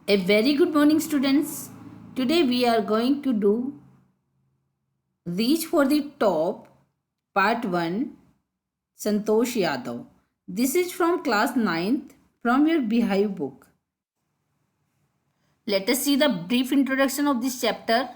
A very good morning, students. Today we are going to do Reach for the Top Part 1 Santosh Yadav. This is from class ninth from your Behive book. Let us see the brief introduction of this chapter.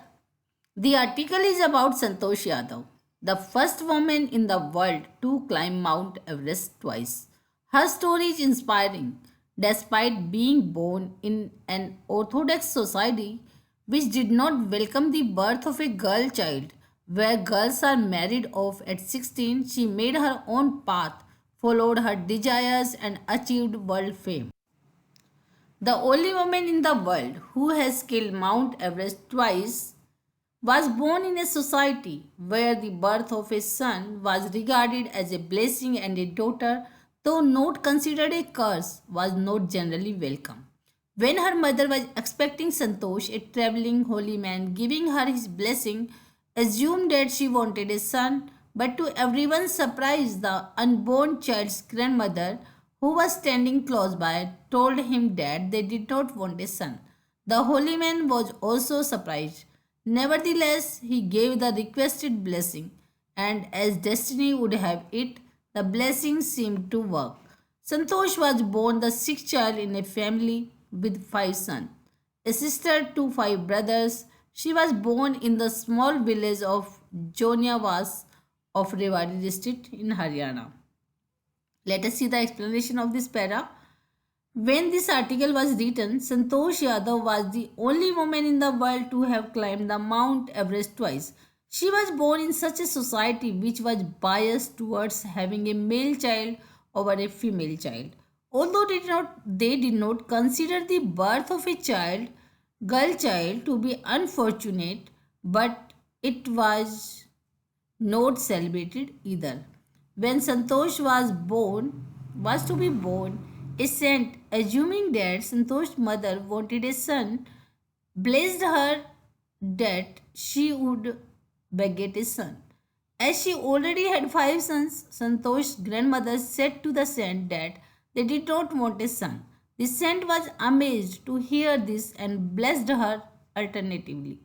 The article is about Santosh Yadav, the first woman in the world to climb Mount Everest twice. Her story is inspiring. Despite being born in an orthodox society which did not welcome the birth of a girl child, where girls are married off at 16, she made her own path, followed her desires, and achieved world fame. The only woman in the world who has scaled Mount Everest twice was born in a society where the birth of a son was regarded as a blessing and a daughter, though not considered a curse, was not generally welcome. When her mother was expecting Santosh, a traveling holy man, giving her his blessing, assumed that she wanted a son, but to everyone's surprise, the unborn child's grandmother, who was standing close by, told him that they did not want a son. The holy man was also surprised. Nevertheless, he gave the requested blessing, and as destiny would have it, the blessing seemed to work. Santosh was born the sixth child in a family with five sons, a sister to five brothers. She was born in the small village of Joniavas of Rewari district in Haryana. Let us see the explanation of this para. When this article was written, Santosh Yadav was the only woman in the world to have climbed the Mount Everest twice. She was born in such a society which was biased towards having a male child over a female child. Although they did not consider the birth of a girl child, to be unfortunate, but it was not celebrated either. When Santosh was to be born, a saint, assuming that Santosh's mother wanted a son, blessed her that she would beget a son. As she already had five sons, Santosh's grandmother said to the saint that they did not want a son. The saint was amazed to hear this and blessed her alternatively.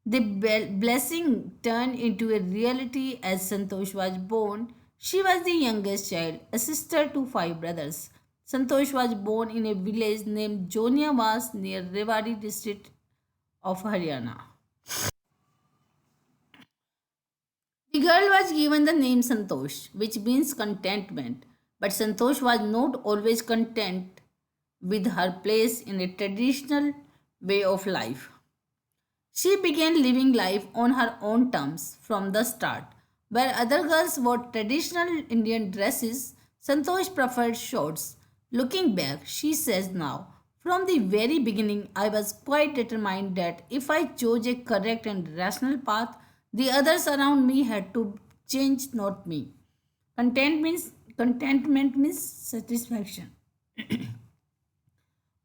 The blessing turned into a reality as Santosh was born. She was the youngest child, a sister to five brothers. Santosh was born in a village named Joniawas near Rewari district of Haryana. The girl was given the name Santosh, which means contentment, but Santosh was not always content with her place in a traditional way of life. She began living life on her own terms from the start. Where other girls wore traditional Indian dresses, Santosh preferred shorts. Looking back, she says now, from the very beginning, I was quite determined that if I chose a correct and rational path, the others around me had to change, not me. Contentment means satisfaction.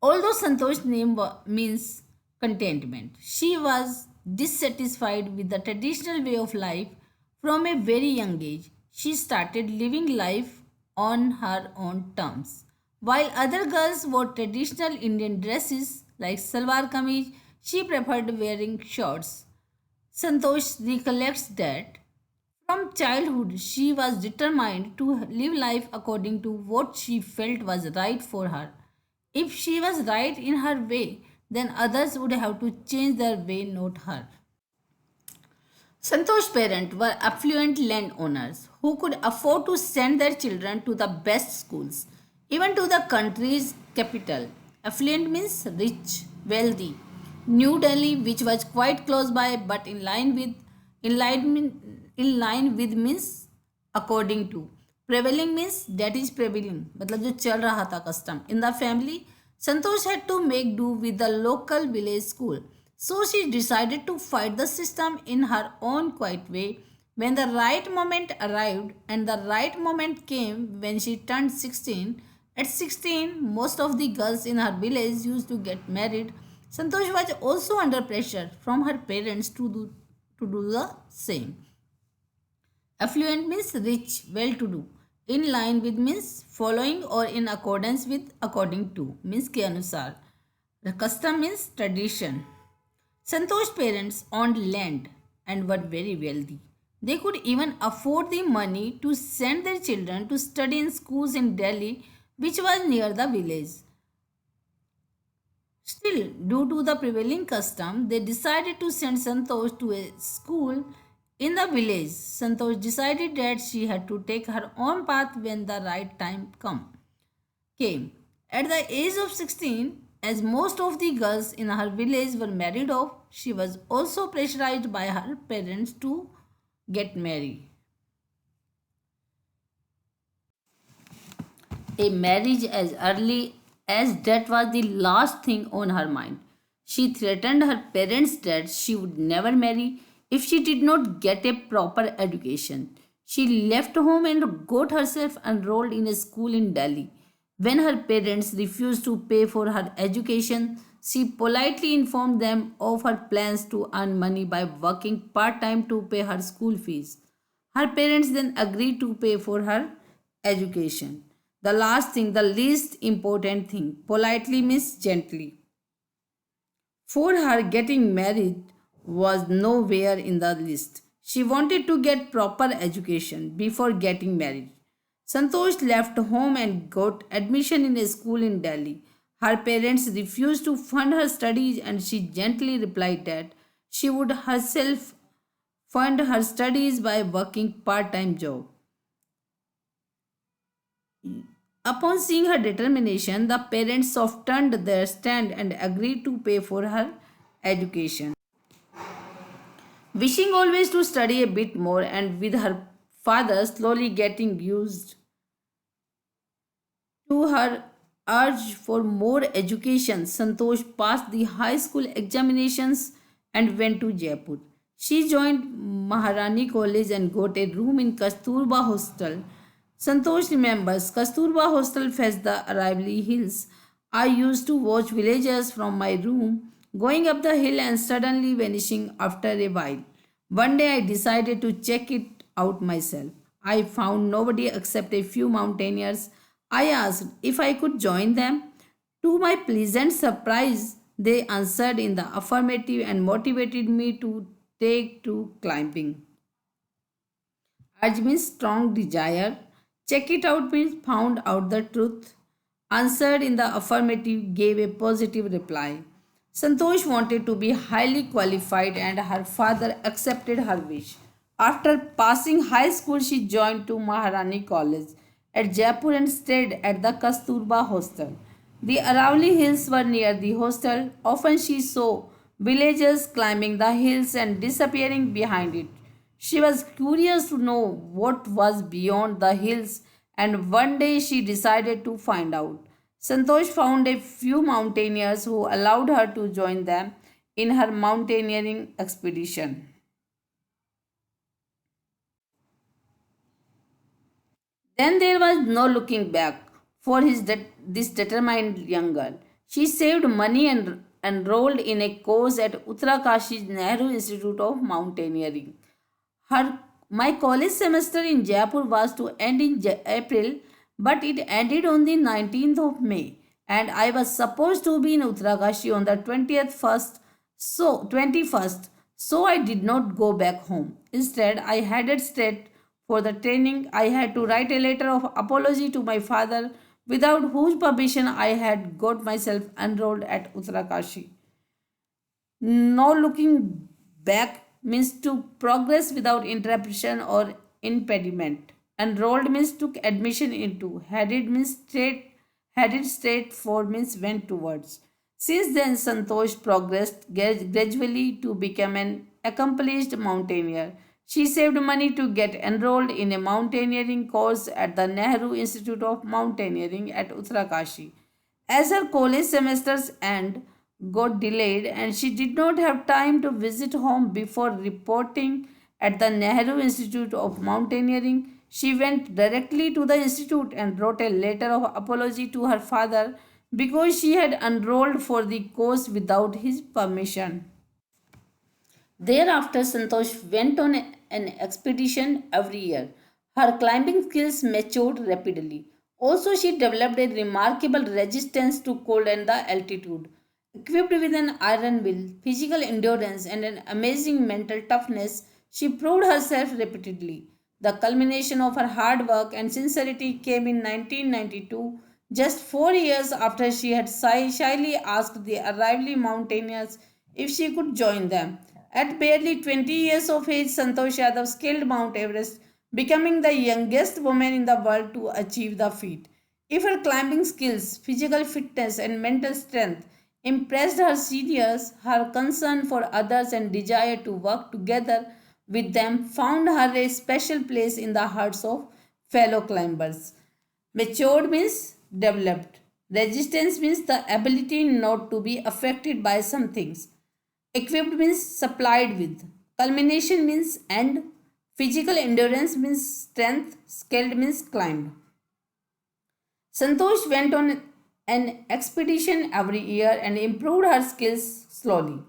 Although Santosh's name means contentment, she was dissatisfied with the traditional way of life from a very young age. She started living life on her own terms. While other girls wore traditional Indian dresses like salwar kameez, she preferred wearing shorts. Santosh recollects that from childhood she was determined to live life according to what she felt was right for her. If she was right in her way, then others would have to change their way, not her. Santosh's parents were affluent landowners who could afford to send their children to the best schools, even to the country's capital. Affluent means rich, wealthy. New Delhi, which was quite close by, but in line with means according to. Prevailing means that is prevailing, मतलब जो चल रहा था custom. In the family, Santosh had to make do with the local village school. So she decided to fight the system in her own quiet way. When the right moment arrived, and the right moment came when she turned 16, at 16, most of the girls in her village used to get married. Santosh was also under pressure from her parents to do the same. Affluent means rich, well to do. In line with means following or in accordance with, according to means के अनुसार. The custom means tradition. Santosh's parents owned land and were very wealthy. They could even afford the money to send their children to study in schools in Delhi, which was near the village. Still, due to the prevailing custom, they decided to send Santosh to a school in the village. Santosh decided that she had to take her own path when the right time came. At the age of 16, as most of the girls in her village were married off, she was also pressurized by her parents to get married. A marriage as early as that was the last thing on her mind. She threatened her parents that she would never marry if she did not get a proper education. She left home and got herself enrolled in a school in Delhi. When her parents refused to pay for her education, she politely informed them of her plans to earn money by working part time to pay her school fees. Her parents then agreed to pay for her education. The last thing, the least important thing, politely means gently. For her, getting married was nowhere in the list. She wanted to get proper education before getting married. Santosh left home and got admission in a school in Delhi. Her parents refused to fund her studies and she gently replied that she would herself fund her studies by working part-time job. Upon seeing her determination, the parents softened their stand and agreed to pay for her education. Wishing always to study a bit more and with her father slowly getting used to her urge for more education, Santosh passed the high school examinations and went to Jaipur. She joined Maharani College and got a room in Kasturba Hostel. Santosh remembers Kasturba Hostel faced the Aravalli Hills. I used to watch villagers from my room going up the hill and suddenly vanishing after a while. One day I decided to check it out myself. I found nobody except a few mountaineers. I asked if I could join them. To my pleasant surprise, they answered in the affirmative and motivated me to take to climbing. Urge means strong desire. Check it out means found out the truth. Answered in the affirmative gave a positive reply. Santosh wanted to be highly qualified and her father accepted her wish. After passing high school, she joined to Maharani College at Jaipur and stayed at the Kasturba hostel. The Aravalli hills were near the hostel. Often she saw villagers climbing the hills and disappearing behind it. She was curious to know what was beyond the hills, and one day she decided to find out. Santosh found a few mountaineers who allowed her to join them in her mountaineering expedition. Then there was no looking back for this determined young girl. She saved money and enrolled in a course at Uttarakashi's Nehru Institute of Mountaineering. My college semester in Jaipur was to end in April, but it ended on the 19th of May, and I was supposed to be in Uttarakashi on the 20th first, so 21st. So I did not go back home. Instead, I headed straight for the training. I had to write a letter of apology to my father, without whose permission I had got myself enrolled at Uttarakashi. No looking back means to progress without interruption or impediment. Enrolled means took admission into. Headed straight for means went towards. Since then, Santosh progressed gradually to become an accomplished mountaineer. She saved money to get enrolled in a mountaineering course at the Nehru Institute of Mountaineering at Uttarakashi. As her college semesters end got delayed and she did not have time to visit home before reporting at the Nehru Institute of Mountaineering, she went directly to the institute and wrote a letter of apology to her father because she had enrolled for the course without his permission. Thereafter, Santosh went on an expedition every year. Her climbing skills matured rapidly. Also, she developed a remarkable resistance to cold and the altitude. Equipped with an iron will, physical endurance, and an amazing mental toughness, she proved herself repeatedly. The culmination of her hard work and sincerity came in 1992, just 4 years after she had shyly asked the arriving mountaineers if she could join them. At barely 20 years of age, Santosh Yadav scaled Mount Everest, becoming the youngest woman in the world to achieve the feat. If her climbing skills, physical fitness, and mental strength impressed her seniors, her concern for others and desire to work together with them found her a special place in the hearts of fellow climbers. Matured means developed. Resistance means the ability not to be affected by some things. Equipped means supplied with. Culmination means end. Physical endurance means strength. Skilled means climbed. Santosh went on an expedition every year and improved her skills slowly.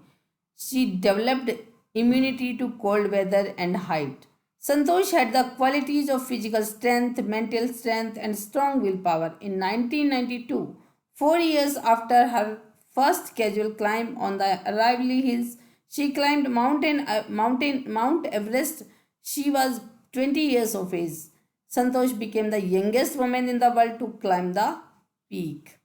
She developed immunity to cold weather and height. Santosh had the qualities of physical strength, mental strength, and strong willpower. In 1992, 4 years after her first casual climb on the Aravalli Hills, she climbed Mount Everest. She was 20 years of age. Santosh became the youngest woman in the world to climb the peak.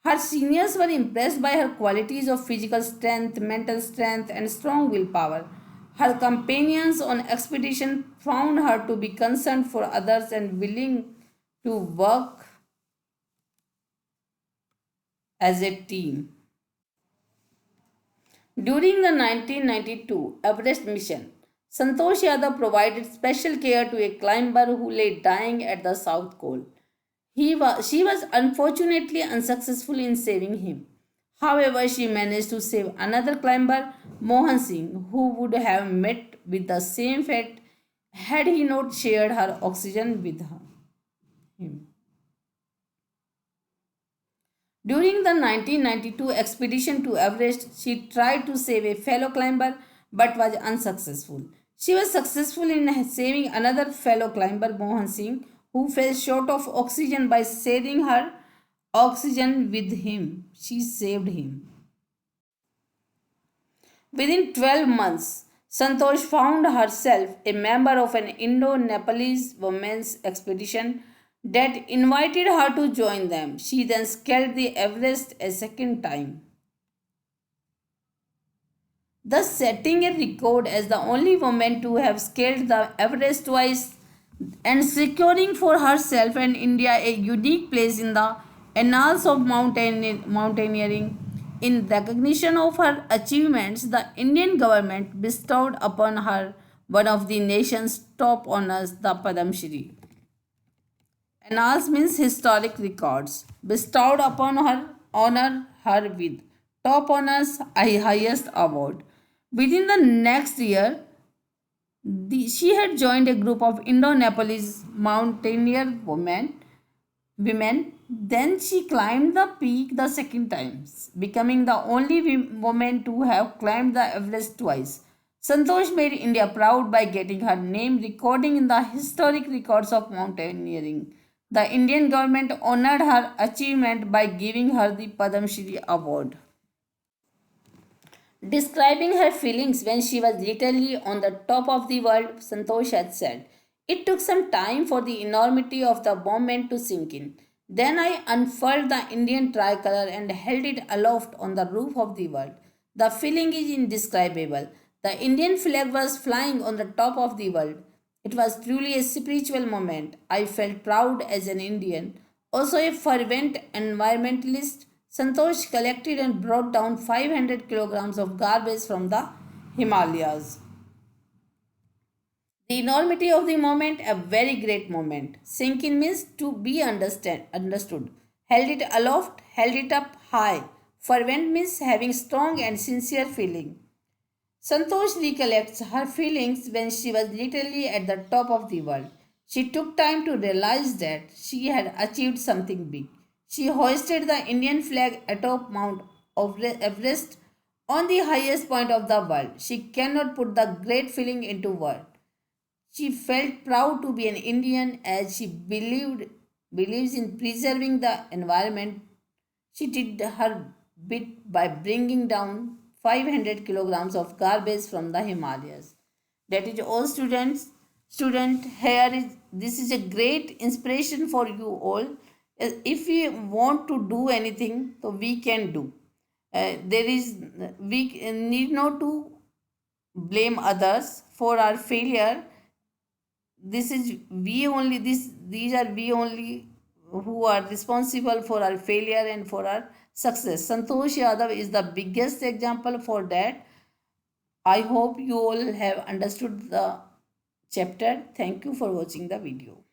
Her seniors were impressed by her qualities of physical strength, mental strength, and strong willpower. Her companions on expedition found her to be concerned for others and willing to work as a team. During the 1992 Everest mission, Santosh Yadav provided special care to a climber who lay dying at the South Pole. She was unfortunately unsuccessful in saving him. However, she managed to save another climber, Mohan Singh, who would have met with the same fate had he not shared her oxygen with him. During the 1992 expedition to Everest, she tried to save a fellow climber but was unsuccessful. She was successful in saving another fellow climber, Mohan Singh, who fell short of oxygen by sharing her oxygen with him. She saved him. Within 12 months, Santosh found herself a member of an Indo-Nepalese women's expedition that invited her to join them. She then scaled the Everest a second time, thus setting a record as the only woman to have scaled the Everest twice and securing for herself and India a unique place in the annals of mountaineering. In recognition of her achievements, the Indian government bestowed upon her one of the nation's top honors, the Padam Shri. Annals means historic records. Bestowed upon her, honor her with top honors, a highest award. Within the next year, she had joined a group of Indo-Nepalese mountaineer women. Then she climbed the peak the second time, becoming the only woman to have climbed the Everest twice. Santosh made India proud by getting her name recording in the historic records of mountaineering. The Indian government honored her achievement by giving her the Padam Shri award. Describing her feelings when she was literally on the top of the world, Santosh had said, "It took some time for the enormity of the moment to sink in. Then I unfurled the Indian tricolor and held it aloft on the roof of the world. The feeling is indescribable. The Indian flag was flying on the top of the world. It was truly a spiritual moment. I felt proud as an Indian. Also, a fervent environmentalist, Santosh collected and brought down 500 kilograms of garbage from the Himalayas. The enormity of the moment, a very great moment. Sinking means to be understood. Held it aloft, held it up high. Fervent means having strong and sincere feeling. Santosh recollects her feelings when she was literally at the top of the world. She took time to realize that she had achieved something big. She hoisted the Indian flag atop Mount Everest on the highest point of the world. She cannot put the great feeling into words. She felt proud to be an Indian as she believes in preserving the environment. She did her bit by bringing down 500 kilograms of garbage from the Himalayas. That is all students. Student, here is this is a great inspiration for you all. If we want to do anything, so we can do. There is we need not to blame others for our failure. This is we only this these are we only who are responsible for our failure and for our success. Santosh Yadav is the biggest example for that. I hope you all have understood the chapter. Thank you for watching the video.